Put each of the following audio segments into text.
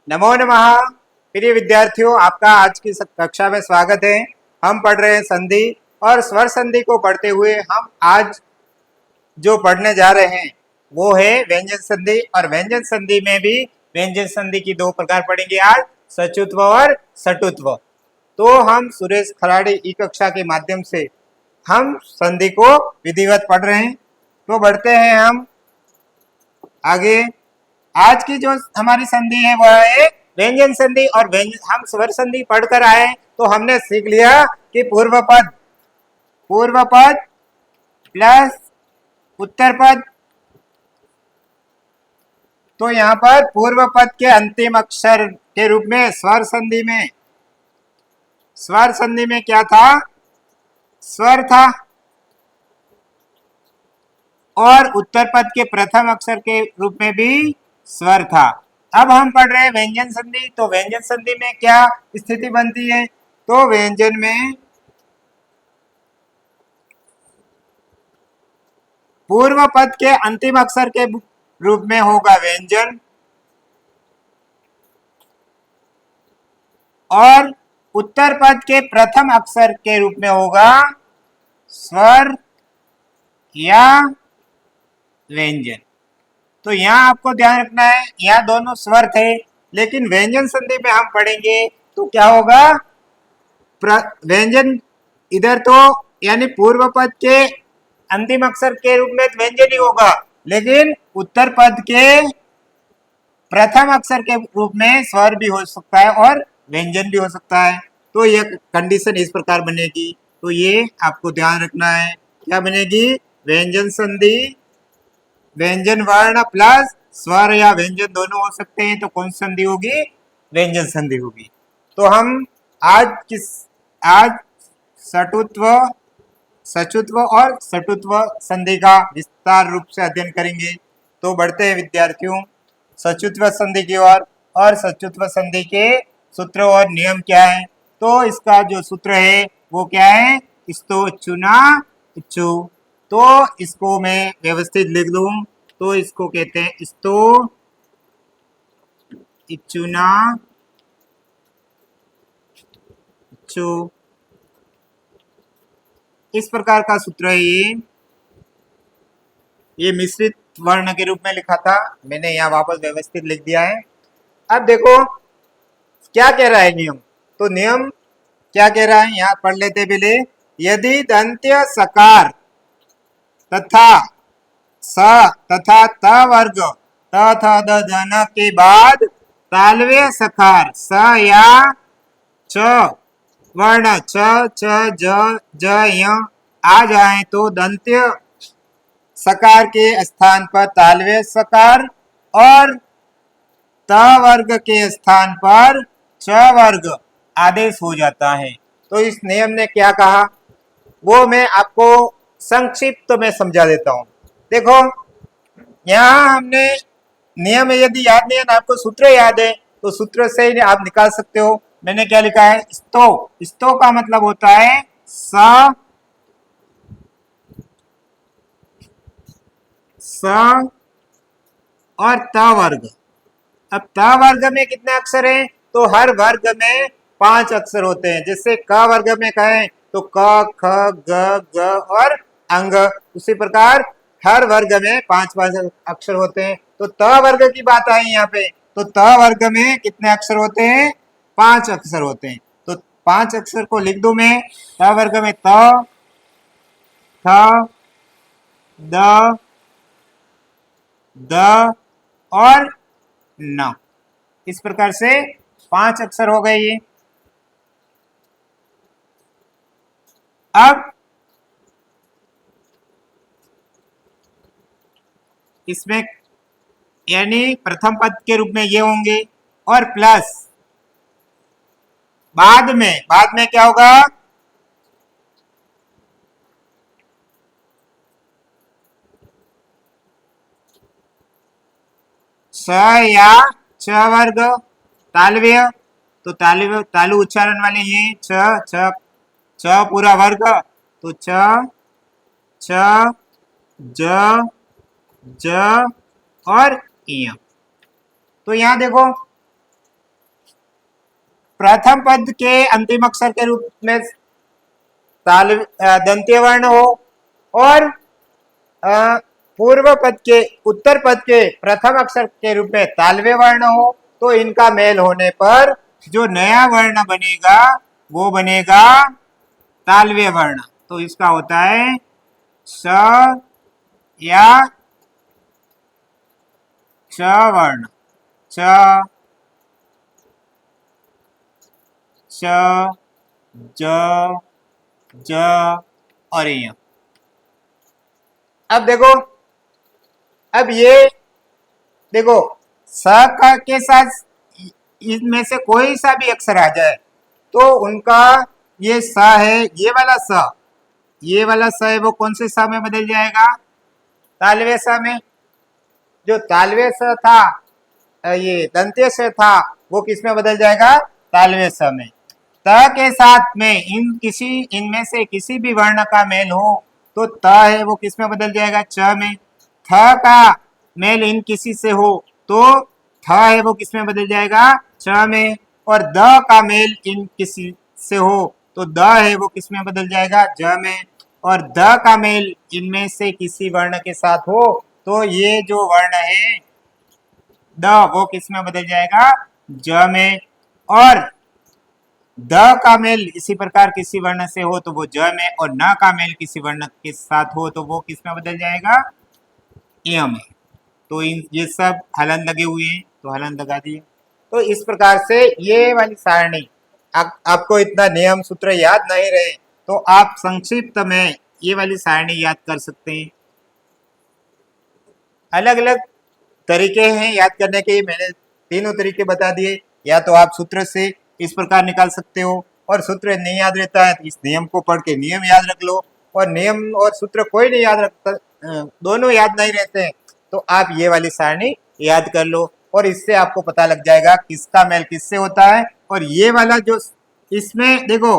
नमो नमः। प्रिय विद्यार्थियों, आपका आज की कक्षा में स्वागत है। हम पढ़ रहे हैं संधि और स्वर संधि को पढ़ते हुए हम आज जो पढ़ने जा रहे हैं वो है व्यंजन संधि। और व्यंजन संधि में भी व्यंजन संधि की दो प्रकार पढ़ेंगे आज, सचुत्व और सटुत्व। तो हम सुरेश खराड़ी ई कक्षा के माध्यम से हम संधि को विधिवत पढ़ रहे हैं। तो बढ़ते हैं हम आगे। आज की जो हमारी संधि है वह है व्यंजन संधि। और हम स्वर संधि पढ़कर आए तो हमने सीख लिया कि पूर्व पद प्लस उत्तर पद। तो यहाँ पर पूर्व पद के अंतिम अक्षर के रूप में स्वर संधि में क्या था? स्वर था। और उत्तर पद के प्रथम अक्षर के रूप में भी स्वर था। अब हम पढ़ रहे हैं व्यंजन संधि। तो व्यंजन संधि में क्या स्थिति बनती है? तो व्यंजन में पूर्व पद के अंतिम अक्षर के रूप में होगा व्यंजन और उत्तर पद के प्रथम अक्षर के रूप में होगा स्वर या व्यंजन। तो यहाँ आपको ध्यान रखना है, यहाँ दोनों स्वर थे, लेकिन व्यंजन संधि में हम पढ़ेंगे तो क्या होगा? व्यंजन इधर तो यानी पूर्व पद के अंतिम अक्षर के रूप में व्यंजन ही होगा, लेकिन उत्तर पद के प्रथम अक्षर के रूप में स्वर भी हो सकता है और व्यंजन भी हो सकता है। तो यह कंडीशन इस प्रकार बनेगी। तो ये आपको ध्यान रखना है, क्या बनेगी? व्यंजन संधि, व्यंजन वर्ण प्लस स्वर या व्यंजन दोनों हो सकते हैं। तो कौन सी संधि होगी? व्यंजन संधि होगी। तो हम आज सटुत्व, सचुत्व और सटुत्व संधि का विस्तार रूप से अध्ययन करेंगे। तो बढ़ते हैं विद्यार्थियों सचुत्व संधि की ओर। और सचुत्व संधि के सूत्र और नियम क्या है? तो इसका जो सूत्र है वो क्या है? स्तो चुना इच्छु। तो इसको मैं व्यवस्थित लिख दूं तो इसको कहते हैं स्तो इच्चुना इच्छु। इस प्रकार का सूत्र है ये मिश्रित वर्ण के रूप में लिखा था, मैंने यहाँ वापस व्यवस्थित लिख दिया है। अब देखो क्या कह रहा है नियम। तो नियम क्या कह रहा है यहाँ पढ़ लेते पहले। यदि दंत्य सकार तथा स तथा त वर्ग त थ द धन के बाद तालव्य सकार स या च वर्ण छ छ ज य आ जाए तो दंत्य सकार के स्थान पर तालव्य सकार और त वर्ग के स्थान पर च वर्ग आदेश हो जाता है। तो इस नियम ने क्या कहा वो मैं आपको संक्षिप्त में समझा देता हूं। देखो यहाँ हमने नियम यदि याद नहीं है ना, आपको सूत्र याद है तो सूत्र से ही आप निकाल सकते हो। मैंने क्या लिखा है? स्तो का मतलब होता है स और त वर्ग। अब त वर्ग में कितने अक्षर हैं? तो हर वर्ग में 5 अक्षर होते हैं। जैसे क वर्ग में कहें तो क ख ग ग और अंग, उसी प्रकार हर वर्ग में 5 अक्षर होते हैं। तो त वर्ग की बात आई यहाँ पे, तो त वर्ग में कितने अक्षर होते हैं? 5 अक्षर होते हैं। तो 5 अक्षर को लिख दूं मैं। त वर्ग में त, थ, द, और न। इस प्रकार से 5 अक्षर हो गए ये। अब इसमें यानी प्रथम पद के रूप में ये होंगे और प्लस बाद में क्या होगा? स या छ वर्ग तालव्य। तो तालु उच्चारण वाले ये छ पूरा वर्ग। तो छ ज और इय। तो यहां देखो प्रथम पद के अंतिम अक्षर के रूप में दंत्य वर्ण हो और पूर्व पद के उत्तर पद के प्रथम अक्षर के रूप में तालव्य वर्ण हो, तो इनका मेल होने पर जो नया वर्ण बनेगा वो बनेगा तालव्य वर्ण। तो इसका होता है स या च वर्ण, च, च, ज, ज और य। अब देखो, अब ये देखो स का के साथ इनमें से कोई सा भी अक्षर आ जाए तो उनका ये स है, ये वाला स, ये वाला स है वो कौन से स में बदल जाएगा? तालव्य स में। जो तालव्य स था, ये दंत्य स था, वो किस में बदल जाएगा? तालव्य स में। त के साथ में इनमें से किसी भी वर्ण का मेल हो तो त है वो किस में बदल जाएगा? च में। थ का मेल इन किसी से हो तो थ है वो किस में बदल जाएगा? च में। और द का मेल इन किसी से हो तो द है वो किस में बदल जाएगा? ज में। और द का मेल इनमें से किसी वर्ण के साथ हो तो ये जो वर्ण है द वो किस में बदल जाएगा? ज में। और द का मेल इसी प्रकार किसी वर्ण से हो तो वो ज में, और न का मेल किसी वर्ण के साथ हो तो वो किस में बदल जाएगा? य में। तो ये सब हलन लगे हुए हैं तो हलन लगा दिए। तो इस प्रकार से ये वाली सारणी, आपको इतना नियम सूत्र याद नहीं रहे तो आप संक्षिप्त में ये वाली सारणी याद कर सकते हैं। अलग अलग तरीके हैं याद करने के, मैंने तीनों तरीके बता दिए। या तो आप सूत्र से इस प्रकार निकाल सकते हो, और सूत्र नहीं याद रहता है तो इस नियम को पढ़ के नियम याद रख लो, और नियम और सूत्र कोई नहीं याद रखता, दोनों याद नहीं रहते हैं तो आप ये वाली सारणी याद कर लो, और इससे आपको पता लग जाएगा किसका मेल किससे होता है। और ये वाला जो इसमें देखो,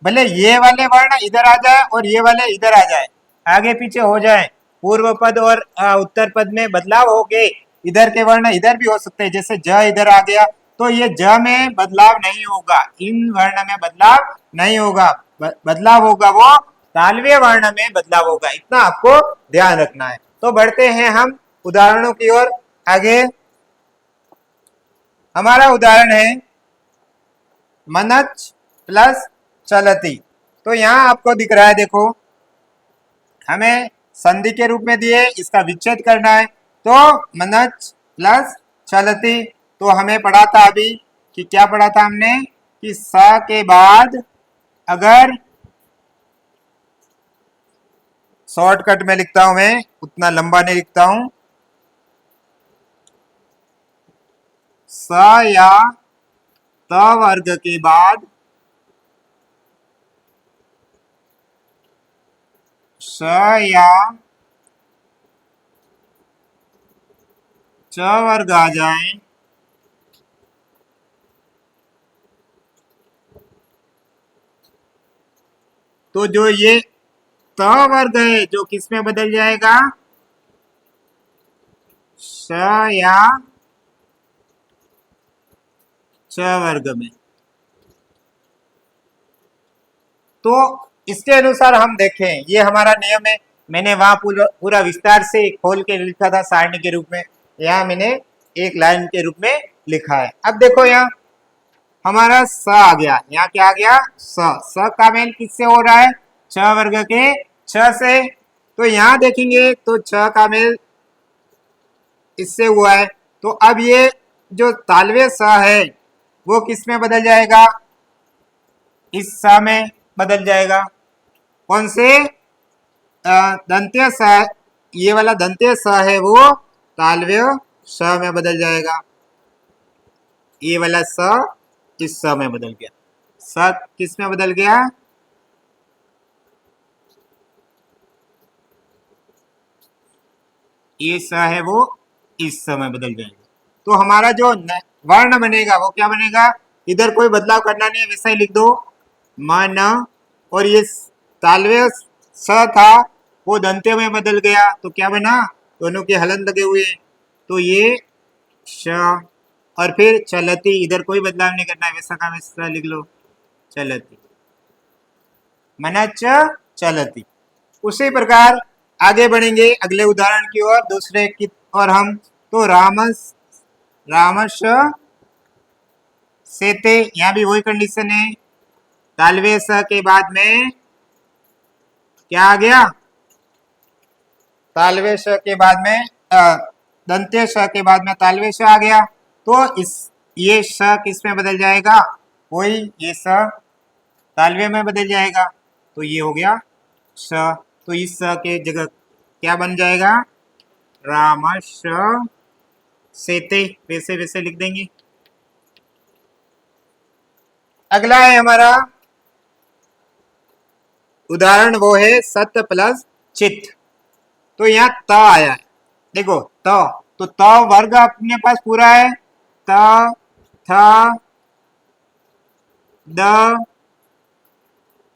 भले ये वाले वर्ण इधर आ जाए और ये वाले इधर आ जाए, आगे पीछे हो जाए, पूर्व पद और उत्तर पद में बदलाव हो गए, इधर के वर्ण इधर भी हो सकते हैं, जैसे ज इधर आ गया तो ये ज में बदलाव नहीं होगा, इन वर्ण में बदलाव नहीं होगा, बदलाव होगा वो तालव्य वर्ण में बदलाव होगा। इतना आपको ध्यान रखना है। तो बढ़ते हैं हम उदाहरणों की ओर आगे। हमारा उदाहरण है मनच प्लस चलती। तो यहाँ आपको दिख रहा है, देखो हमें संधि के रूप में दिए, इसका विच्छेद करना है। तो मनच प्लस चलती, तो हमें पढ़ा था अभी कि क्या पढ़ा था हमने कि स के बाद अगर, शॉर्टकट में लिखता हूं, मैं उतना लंबा नहीं लिखता हूं, स या त वर्ग के बाद स या च वर्ग आ जाए तो जो ये त वर्ग है जो किस में बदल जाएगा? स या च वर्ग में। तो इसके अनुसार हम देखें, ये हमारा नियम है, मैंने वहां पूरा विस्तार से खोल के लिखा था सारणी के रूप में, यहाँ मैंने एक लाइन के रूप में लिखा है। अब देखो यहाँ हमारा स आ गया, यहाँ क्या आ गया? स का मेल किससे हो रहा है? छ वर्ग के छ से। तो यहाँ देखेंगे तो छ का मेल इससे हुआ है, तो अब ये जो तालव्य स है वो किस में बदल जाएगा? इस स में बदल जाएगा। कौन से? दंत्य स, ये वाला दंत्य स है वो तालव्य स में बदल जाएगा। ये वाला स इस स में बदल गया। स किस में बदल गया? ये स है वो इस स में बदल जाएगा। तो हमारा जो वर्ण बनेगा वो क्या बनेगा? इधर कोई बदलाव करना नहीं है, वैसा ही लिख दो मन। और ये तालव्य स था वो दंत्य में बदल गया तो क्या बना? दोनों के हलन लगे हुए, तो ये श और फिर चलती, इधर कोई बदलाव नहीं करना है, वैसा का वैसा लिख लो, चलती मनच चलती। उसी प्रकार आगे बढ़ेंगे अगले उदाहरण की ओर, दूसरे की और हम तो रामस सेते, यहाँ भी वही कंडीशन है, तालवे स के बाद में क्या आ गया, तालवे स के बाद में दंत्य स के बाद में तालवे स आ गया, तो इस ये स किस में बदल जाएगा, वही ये स तालवे में बदल जाएगा, तो ये हो गया स। तो इस स के जगह क्या बन जाएगा, रामस सेते, वैसे वैसे लिख देंगे। अगला है हमारा उदाहरण, वो है सत्य प्लस चित्त। तो यहाँ त आया है, देखो त, तो त वर्ग अपने पास पूरा है, त थ द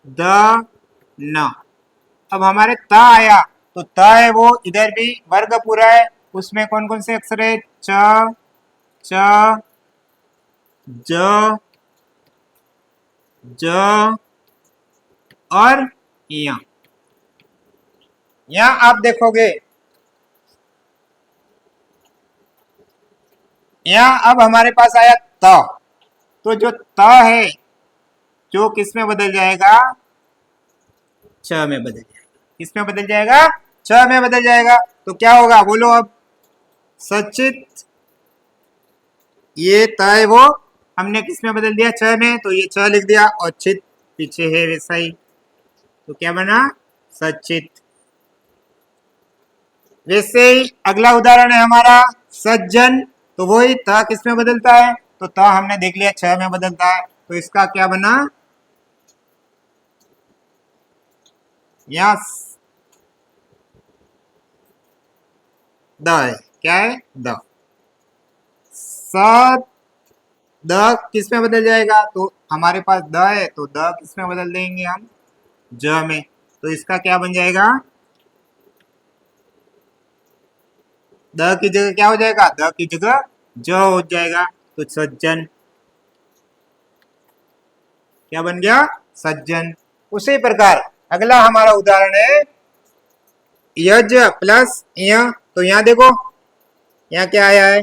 द न। अब हमारे त आया, तो त है वो इधर भी वर्ग पूरा है, उसमें कौन कौन से अक्षर है, च च ज ज और या। यहाँ आप देखोगे, यहाँ अब हमारे पास आया त, तो जो त है जो किस में बदल जाएगा, छ में बदल जाएगा, किस में बदल जाएगा, छ में बदल जाएगा। तो क्या होगा बोलो अब, सचित, ये त है वो हमने किस में बदल दिया, छ में, तो ये छ लिख दिया, और चित पीछे है वैसा ही, तो क्या बना, सचित। वैसे ही अगला उदाहरण है हमारा सज्जन, तो वही त किस में बदलता है, तो त हमने देख लिया छ में बदलता है, तो इसका क्या बना, यस द है, क्या है, द। स द किस में बदल जाएगा, तो हमारे पास द है, तो द किस में बदल देंगे हम, ज में, तो इसका क्या बन जाएगा, द की जगह क्या हो जाएगा, द की जगह ज हो जाएगा, तो सज्जन, क्या बन गया, सज्जन। उसी प्रकार अगला हमारा उदाहरण है यज प्लस य, तो यहाँ देखो, यहाँ क्या आया है,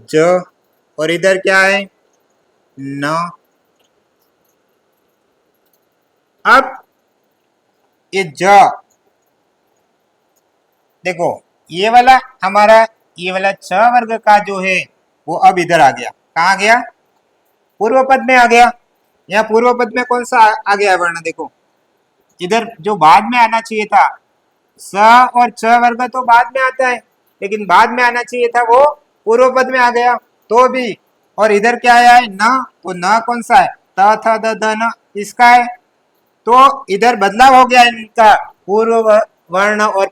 ज, और इधर क्या है, न। अब ये ज, देखो ये वाला हमारा, ये वाला छ वर्ग का जो है वो अब इधर आ गया, कहाँ गया, पूर्व पद में आ गया। यहाँ पूर्व पद में कौन सा आ गया वर्ण, देखो इधर जो बाद में आना चाहिए था, स और छ वर्ग तो बाद में आता है, लेकिन बाद में आना चाहिए था वो पूर्व पद में आ गया, तो भी, और इधर क्या आया है, न, तो न कौन सा है, त थ द ध न, इसका है, तो इधर बदलाव हो गया इनका, पूर्व वर्ण और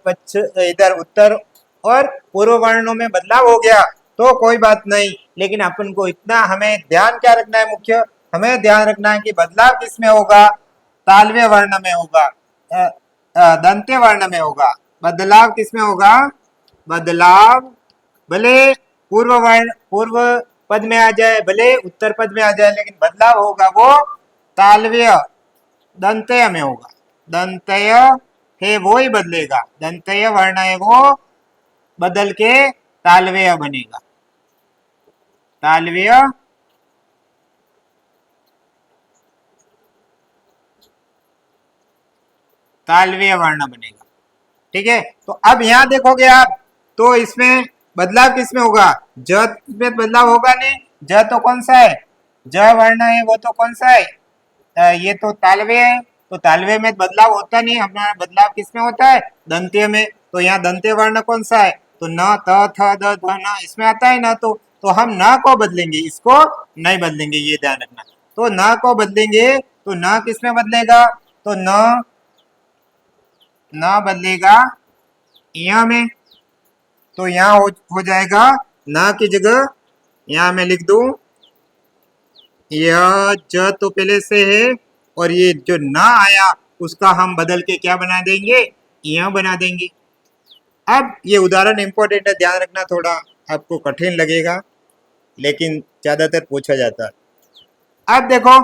इधर उत्तर और पूर्व वर्णों में बदलाव हो गया, तो कोई बात नहीं, लेकिन अपन को इतना हमें ध्यान क्या रखना है, मुख्य हमें ध्यान रखना है कि बदलाव किस में होगा, तालव्य वर्ण में होगा, दंत्य वर्ण में होगा। बदलाव किस में होगा, बदलाव भले पूर्व वर्ण पूर्व पद में आ जाए, भले उत्तर पद में आ जाए, लेकिन बदलाव होगा वो तालव्य दंतय में होगा, दंतय है वो ही बदलेगा, दंतय वर्ण है वो बदल के तालव्य बनेगा, तालव्य तालव्य वर्ण बनेगा, ठीक है। तो अब यहाँ देखोगे आप, तो इसमें बदलाव किस में होगा, ज में बदलाव होगा नहीं, ज तो कौन सा है, ज वर्ण है वो तो कौन सा है, ये तो तालव्य है, तो तालव्य में बदलाव होता नहीं, हमारा बदलाव किस में होता है, दंत्य में, तो यहाँ दंत्य वर्ण कौन सा है, तो न, त थ द ध न, इसमें आता है ना, तो हम न को बदलेंगे, इसको नहीं बदलेंगे, ये ध्यान रखना। तो न को बदलेंगे, तो न किस में बदलेगा, तो न बदलेगा यहाँ में, तो यहाँ हो जाएगा न की जगह, यहाँ मैं लिख दूं, यह ज तो पहले से है, और ये जो न आया उसका हम बदल के क्या बना देंगे, यह बना देंगे। अब ये उदाहरण इंपॉर्टेंट है, ध्यान रखना, थोड़ा आपको कठिन लगेगा, लेकिन ज्यादातर पूछा जाता है। अब देखो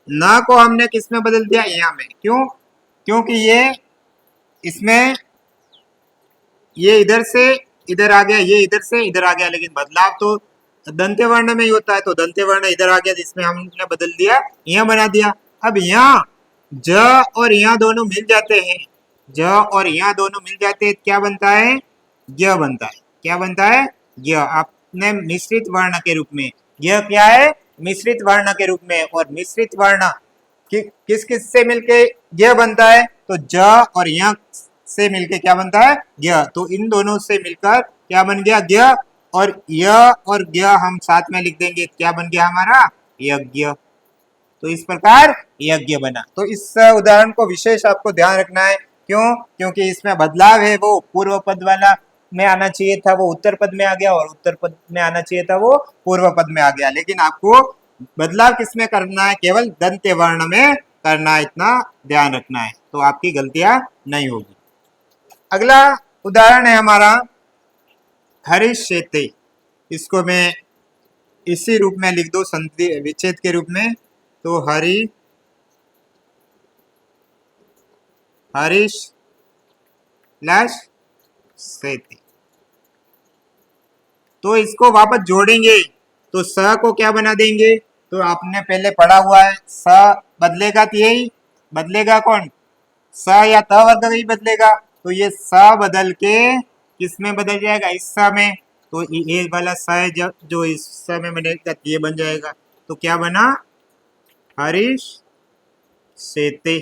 न को हमने किस में बदल दिया, यहाँ में। क्यों? क्योंकि ये इसमें ये इधर से इधर आ गया, ये इधर से इधर आ गया, लेकिन बदलाव तो दंत्य वर्ण में ही होता है। तो दंत्य वर्ण इधर आ गया, जिसमें हमने बदल दिया, यहाँ बना दिया। अब यहाँ ज और यहाँ दोनों मिल जाते हैं, ज और यहाँ दोनों मिल जाते हैं, क्या बनता है? य बनता है। क्या बनता है? य। आपने मिश्रित वर्ण के रूप में, यह क्या है? मिश्रित वर्ण के रूप में। और मिश्रित वर्ण किस किस से मिलके यह बनता है? तो ज और य से मिलके क्या बनता है? य। तो इन दोनों से मिलकर क्या बन गया? य। और य और य हम साथ में लिख देंगे, क्या बन गया हमारा? यज्ञ। तो इस प्रकार यज्ञ बना। तो इस उदाहरण को विशेष आपको ध्यान रखना है। क्यों? क्योंकि इसमें बदलाव है, वो पूर्व पद वाला में आना चाहिए था, वो उत्तर पद में आ गया, और उत्तर पद में आना चाहिए था, वो पूर्व पद में आ गया। लेकिन आपको बदलाव किसमें करना है? केवल दंत्य वर्ण में करना है, इतना ध्यान रखना है, तो आपकी गलतियां नहीं होगी। अगला उदाहरण है हमारा हरिष्येते। इसको मैं इसी रूप में लिख दो, संधि विच्छेद के रूप में। तो हरीश प्लस सेती। तो इसको वापस जोड़ेंगे, तो स को क्या बना देंगे? तो आपने पहले पढ़ा हुआ है, स बदलेगा तो यही बदलेगा, कौन? स या त वर्ग ही बदलेगा। तो ये स बदल के किस में बदल जाएगा? इस स में। तो ये वाला स है जो इस स में बनेगा, ये बन जाएगा। तो क्या बना? हरीश सेते।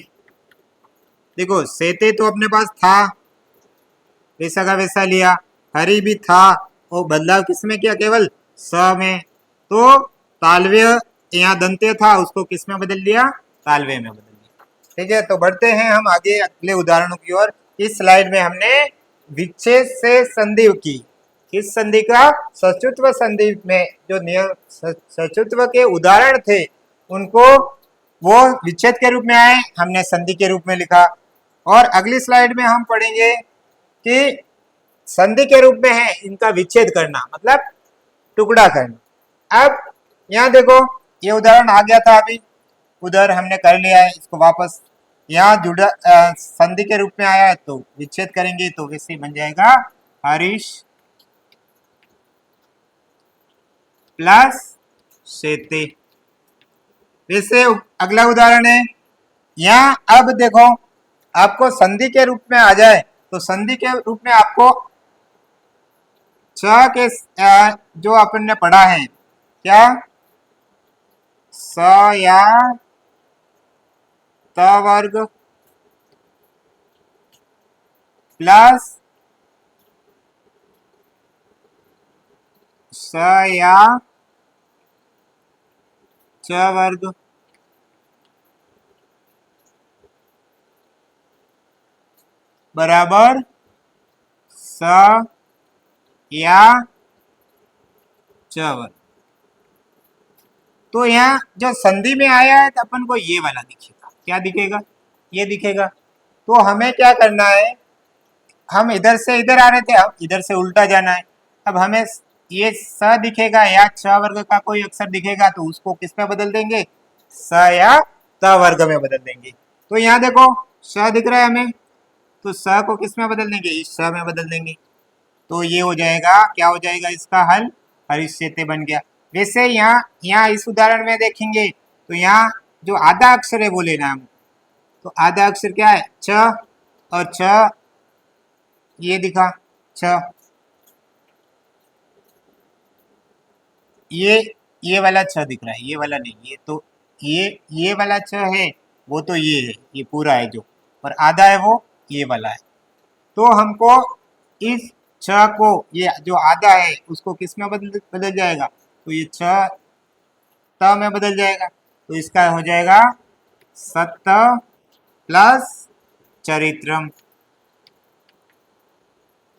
देखो सेते तो अपने पास था, वैसा का वैसा लिया। हरि भी था, और बदलाव किसमें किया? केवल स में। तो तालव्य यहाँ दंत्य था, उसको किस में बदल दिया? तालव्य में बदल दिया। ठीक है, तो बढ़ते हैं हम आगे अगले उदाहरणों की ओर। इस स्लाइड में हमने विच्छेद से संधि की। किस संधि का? सचुत्व संधि में जो नियम सचुत्व के उदाहरण थे, उनको वो विच्छेद के रूप में आए, हमने संधि के रूप में लिखा। और अगली स्लाइड में हम पढ़ेंगे कि संधि के रूप में है इनका विच्छेद करना, मतलब टुकड़ा करना। अब यहाँ देखो, ये उदाहरण आ गया था अभी, उधर हमने कर लिया है, इसको वापस यहाँ जुड़ा संधि के रूप में आया है, तो विच्छेद करेंगे, तो वैसे बन जाएगा हरीश प्लस सेते। वैसे अगला उदाहरण है, यहाँ अब देखो आपको संधि के रूप में आ जाए, तो संधि के रूप में आपको छ के जो अपन ने पढ़ा है, क्या? स या त वर्ग प्लस स या च वर्ग बराबर स या च वर्ग। तो यहाँ जो संधि में आया है, तो अपन को ये वाला दिखेगा। क्या दिखेगा? ये दिखेगा। तो हमें क्या करना है? हम इधर से इधर आ रहे थे, अब इधर से उल्टा जाना है। अब हमें ये स दिखेगा या छ वर्ग का कोई अक्षर दिखेगा, तो उसको किस में बदल देंगे? स या त वर्ग में बदल देंगे। तो यहाँ देखो स दिख रहा है हमें, तो स को किस में बदल देंगे? इस स में बदल देंगे। तो ये हो जाएगा, क्या हो जाएगा इसका हल? हरिष्येते बन गया। वैसे यहाँ इस उदाहरण में देखेंगे, तो यहाँ जो आधा अक्षर है वो लेना है। तो आधा अक्षर क्या है? छ, और छ ये दिखा छ, ये वाला छ दिख रहा है, ये वाला नहीं। ये तो ये वाला छ है, वो तो ये है, ये पूरा है जो, और आधा है वो ये वाला है। तो हमको इस छ को, ये जो आधा है उसको किस में बदल जाएगा? तो ये छ त में बदल जाएगा। तो इसका हो जाएगा सत्त प्लस चरित्रम,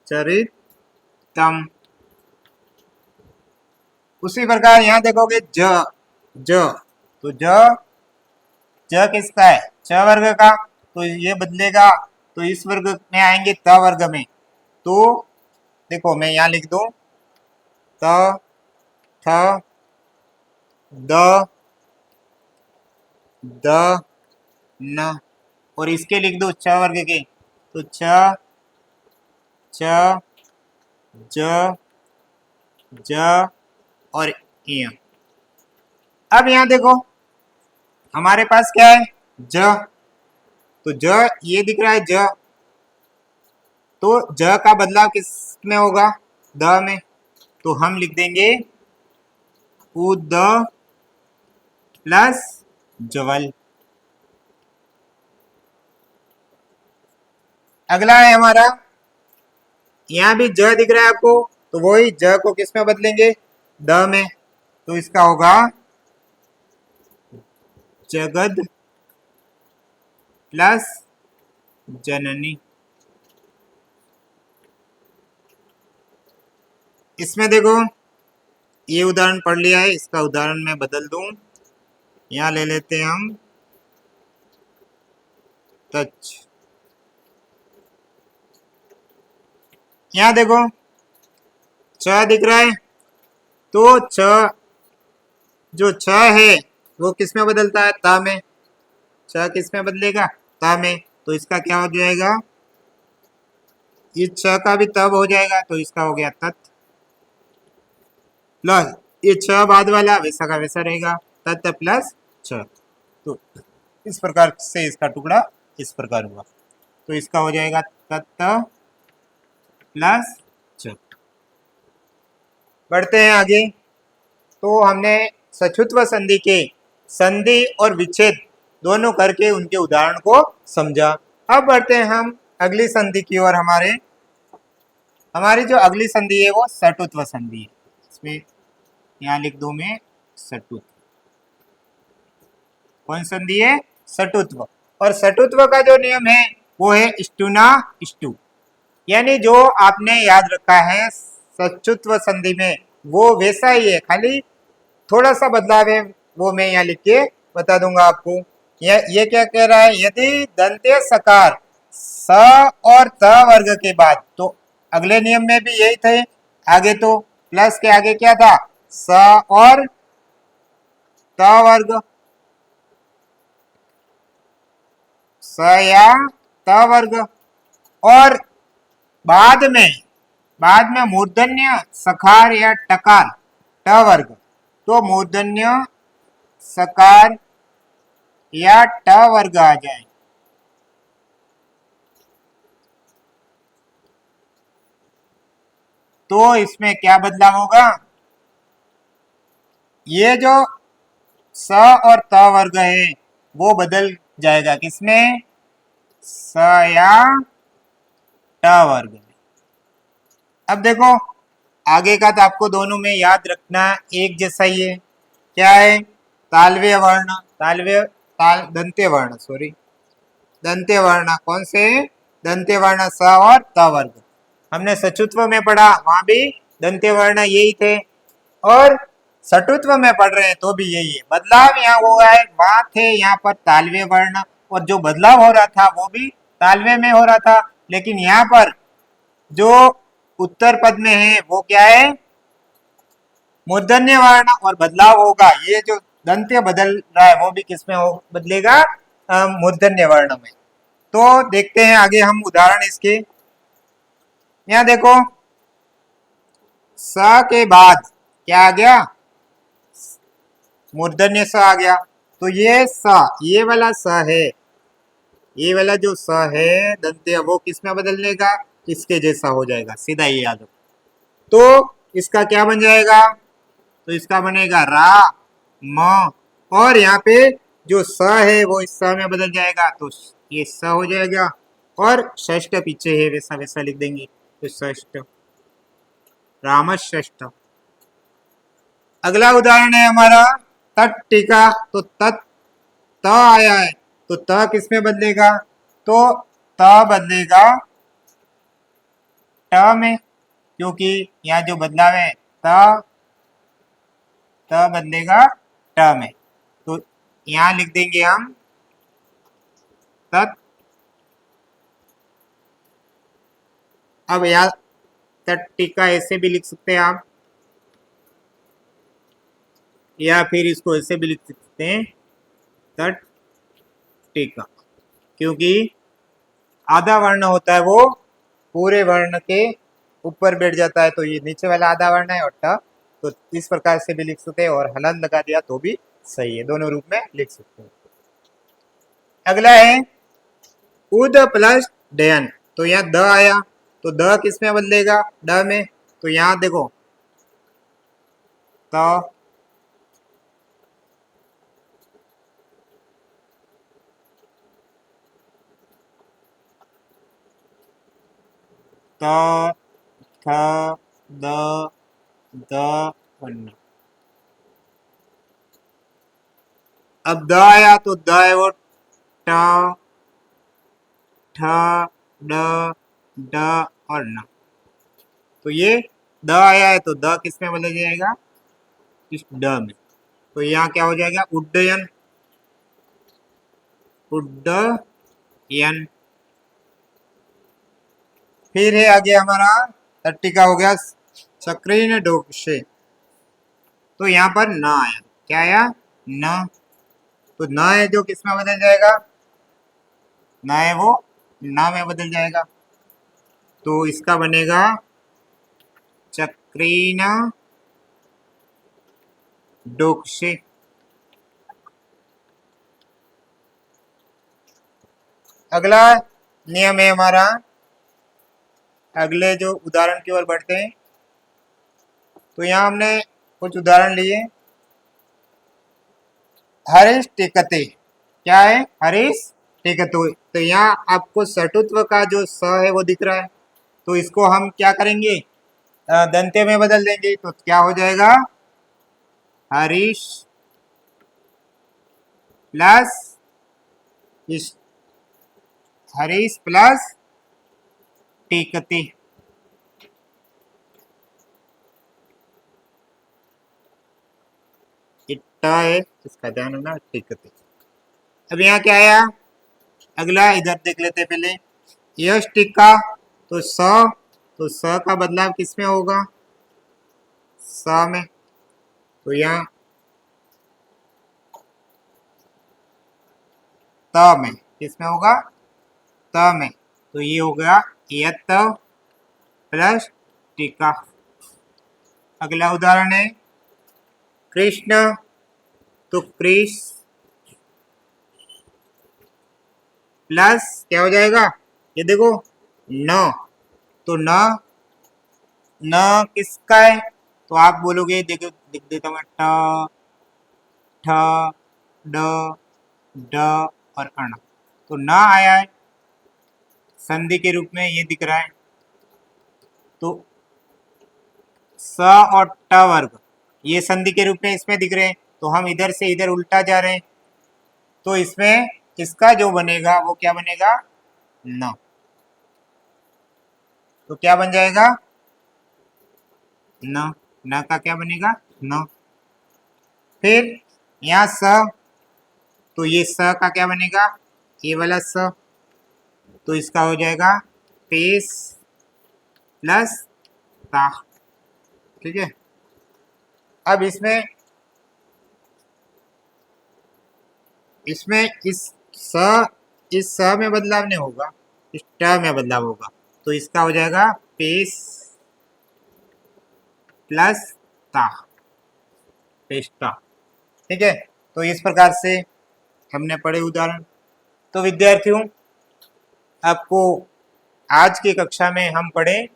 चरितम। उसी प्रकार यहाँ देखोगे ज तो ज किसका है? छ वर्ग का। तो ये बदलेगा, तो इस वर्ग में आएंगे त वर्ग में। तो देखो मैं यहाँ लिख दूं त थ, द, द, न, और इसके लिख दो छ वर्ग के, तो छ, च, ज, ज और य। अब यहां देखो हमारे पास क्या है, ज, तो ज ये दिख रहा है ज, तो ज का बदलाव किस में होगा, द में, तो हम लिख देंगे उद प्लस जवल। अगला है हमारा, यहां भी ज दिख रहा है आपको, तो वही ज को किस में बदलेंगे, द में, तो इसका होगा जगद प्लस जननी। इसमें देखो ये उदाहरण पढ़ लिया है, इसका उदाहरण मैं बदल दूं, यहां ले लेते हैं हम तच। यहां देखो छ दिख रहा है, तो छ जो छ है वो किस में बदलता है, ता में, छ किस में बदलेगा, ता में, तो इसका क्या हो जाएगा, ये छ का भी तब हो जाएगा, तो इसका हो गया तत्, प्लस ये छ बाद वाला वैसा का वैसा रहेगा, तत् प्लस छ, तो इस प्रकार से इसका टुकड़ा इस प्रकार हुआ, तो इसका हो जाएगा तत् प्लस छ। बढ़ते हैं आगे, तो हमने सछुत्व संधि के संधि और विच्छेद दोनों करके उनके उदाहरण को समझा। अब बढ़ते हैं हम अगली संधि की ओर। हमारी जो अगली संधि है वो सटुत्व संधि है, इसमें यहाँ लिख दो मैं सटुत्व। कौन संधि है, सटुत्व, और सटुत्व का जो नियम है वो है इष्टुना इष्टु, यानी जो आपने याद रखा है सचुत्व संधि में वो वैसा ही है, खाली थोड़ा सा बदलाव है, वो मैं यहाँ लिख के बता दूंगा आपको। ये क्या कह रहा है, यदि दंत्य सकार स और त वर्ग के बाद, तो अगले नियम में भी यही थे, आगे तो प्लस के आगे क्या था, स और त वर्ग, स या त वर्ग, और बाद में मूर्धन्य सकार या टकार ट वर्ग, तो मूर्धन्य सकार या ट वर्ग आ जाए, तो इसमें क्या बदलाव होगा, ये जो स और त वर्ग है वो बदल जाएगा किसमें, स या ट वर्ग में। अब देखो आगे का तो आपको दोनों में याद रखना एक जैसा ही है, क्या है, तालव्य वर्ण, दंत्य वर्ण, सॉरी दंत्य वर्ण, कौन से, दंत्य वर्ण स और त वर्ग, हमने सचुत्व में पढ़ा वहां भी दंत्य वर्ण यही थे, और सटुत्व में पढ़ रहे हैं तो भी यही है, बदलाव यहाँ हुआ है, वहां थे यहाँ पर तालव्य वर्ण, और जो बदलाव हो रहा था वो भी तालव्य में हो रहा था, लेकिन यहाँ पर जो उत्तर पद में है वो क्या है, मूर्धन्य वर्ण, और बदलाव होगा, ये जो दंत्य बदल रहा है वो भी किसमें हो बदलेगा, मूर्धन्य वर्ण में। तो देखते हैं आगे हम उदाहरण इसके, यहाँ देखो स के बाद क्या आ गया, मूर्धन्य स आ गया, तो ये स, ये वाला स है, ये वाला जो स है दंत्य वो किस में बदल लेगा, इसके जैसा हो जाएगा, सीधा ये याद रखो, तो इसका क्या बन जाएगा, तो इसका बनेगा रा म, और यहाँ पे जो स है वो इस स में बदल जाएगा, तो ये स हो जाएगा, और षष्ठ पीछे है वैसा वैसा लिख देंगे, तो षष्ठ, रामषष्ठ। अगला उदाहरण है हमारा तट टीका, तो तत् त आया है, तो त किस में बदलेगा, तो त बदलेगा ट में, क्योंकि यहाँ जो बदलाव है त बदलेगा ट में, तो यहाँ लिख देंगे हम तत्। अब यहाँ तट टीका ऐसे भी लिख सकते हैं आप, या फिर इसको ऐसे भी लिख सकते हैं तट टीका, क्योंकि आधा वर्ण होता है वो पूरे वर्ण के ऊपर बैठ जाता है, तो ये नीचे वाला आधा वर्ण है और ट, तो इस प्रकार से भी लिख सकते हैं और हलन लगा दिया तो भी सही है, दोनों रूप में लिख सकते हैं। अगला है उद प्लस डयन, तो यहाँ द आया तो द किस में बदलेगा, ड में, तो यहाँ देखो तो थ द वर्ण, अब द आया तो द है वो ट ठ ड ड और न, तो ये द आया है तो द किस में बदल जाएगा, इस ड में, तो यहाँ क्या हो जाएगा उड्डयन, उड्डयन। फिर है आगे हमारा टट्टी का हो गया चक्रीन डोकशे, तो यहाँ पर न आया, क्या आया न, तो न है जो किस में बदल जाएगा, न है वो न में बदल जाएगा, तो इसका बनेगा चक्रीन डोकशे। अगला नियम है हमारा, अगले जो उदाहरण की ओर बढ़ते हैं, तो यहाँ हमने कुछ उदाहरण लिए। हरीश टिकते, क्या है हरीश टिकतो, तो यहाँ आपको सटुत्व का जो स है वो दिख रहा है, तो इसको हम क्या करेंगे दंते में बदल देंगे, तो क्या हो जाएगा हरीश प्लस हरीश प्लस टिकते, इट्टा है इसका ध्यान रखना टिकते। अब यहाँ क्या आया, अगला इधर देख लेते पहले, यश टिक्का, तो स का बदलाव किस में होगा, स में, तो यहाँ त में, किस में होगा त में, तो ये हो गया यत प्लस टीका। अगला उदाहरण है कृष्ण, तो कृष प्लस क्या हो जाएगा, ये देखो न, तो न किसका है, तो आप बोलोगे, देखो लिख देता हूँ ट ठ ड ड और अण, तो न आया है संधि के रूप में, ये दिख रहा है, तो स और ट वर्ग ये संधि के रूप में इसमें दिख रहे हैं, तो हम इधर से इधर उल्टा जा रहे हैं, तो इसमें इसका जो बनेगा वो क्या बनेगा न, तो क्या बन जाएगा न का क्या बनेगा न। फिर यहाँ स, तो ये स का क्या बनेगा, ये वाला स, तो इसका हो जाएगा पेश प्लस ता, ठीक है। अब इसमें इस स में बदलाव नहीं होगा, इस ट में बदलाव होगा, तो इसका हो जाएगा पेश प्लस ता, पेस्टा, ठीक है। तो इस प्रकार से हमने पढ़े उदाहरण। तो विद्यार्थियों, आपको आज की कक्षा में हम पढ़े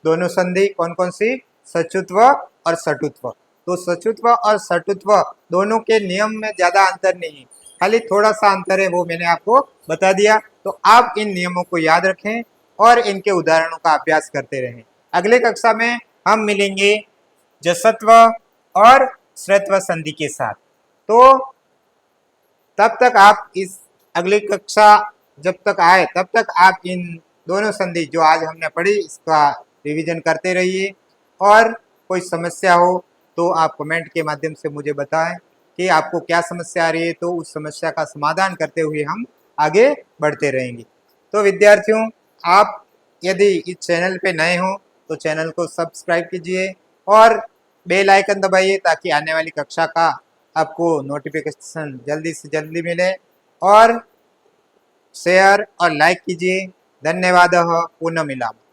दोनों संधि कौन कौन सी, सचुत्व और सटुत्व। तो सचुत्व और सटुत्व दोनों के नियम में ज्यादा अंतर नहीं है, खाली थोड़ा सा अंतर है, वो मैंने आपको बता दिया। तो आप इन नियमों को याद रखें और इनके उदाहरणों का अभ्यास करते रहें। अगले कक्षा में हम मिलेंगे जसत्व और श्रत्व संधि के साथ। तो तब तक आप इस अगली कक्षा जब तक आए तब तक आप इन दोनों संधि जो आज हमने पढ़ी इसका रिवीजन करते रहिए, और कोई समस्या हो तो आप कमेंट के माध्यम से मुझे बताएं कि आपको क्या समस्या आ रही है, तो उस समस्या का समाधान करते हुए हम आगे बढ़ते रहेंगे। तो विद्यार्थियों, आप यदि इस चैनल पे नए हो तो चैनल को सब्सक्राइब कीजिए और बेल आइकन दबाइए ताकि आने वाली कक्षा का आपको नोटिफिकेशन जल्दी से जल्दी मिले, और शेयर और लाइक कीजिए। धन्यवाद। पुनः मिलामः।